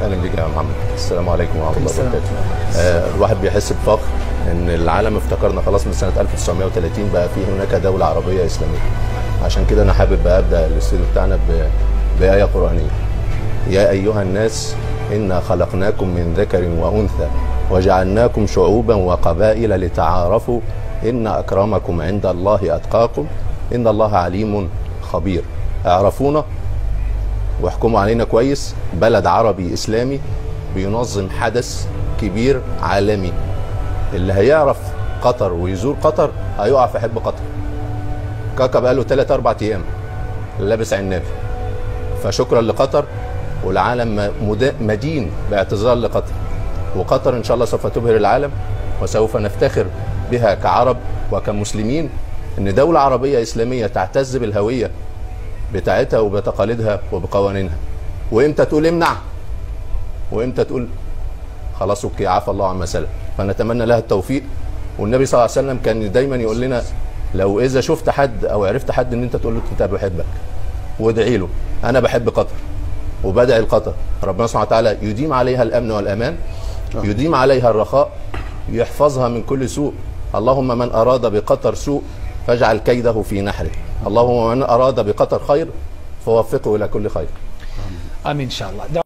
اهلا بك يا محمد. السلام عليكم ورحمه الله وبركاته. الواحد بيحس بفخر ان العالم افتكرنا خلاص من سنه 1930 بقى في هناك دوله عربيه اسلاميه. عشان كده انا حابب ابدا الاستوديو بتاعنا بايه قرانيه. يا ايها الناس انا خلقناكم من ذكر وانثى وجعلناكم شعوبا وقبائل لتعارفوا ان اكرمكم عند الله اتقاكم ان الله عليم خبير. اعرفونا واحكموا علينا كويس. بلد عربي اسلامي بينظم حدث كبير عالمي. اللي هيعرف قطر ويزور قطر هيقع في حب قطر. كاكا بقى له 3-4 ايام لابس عنابي. فشكرا لقطر، والعالم مدين باعتذار لقطر، وقطر ان شاء الله سوف تبهر العالم وسوف نفتخر بها كعرب وكمسلمين ان دولة عربية اسلامية تعتز بالهوية بتاعتها وبتقاليدها وبقوانينها. وامتى تقول امنع وامتى تقول خلاص اوكي عفى الله عما سلف. فنتمنى لها التوفيق. والنبي صلى الله عليه وسلم كان دايما يقول لنا لو اذا شفت حد او عرفت حد ان انت تقول له انت بحبك وادعي له. انا بحب قطر وبدعي لقطر ربنا سبحانه وتعالى يديم عليها الامن والامان، يديم عليها الرخاء، يحفظها من كل سوء. اللهم من اراد بقطر سوء فاجعل كيده في نحره. اللهم من اراد بقطر خير فوفقه الى كل خير. امين ان شاء الله.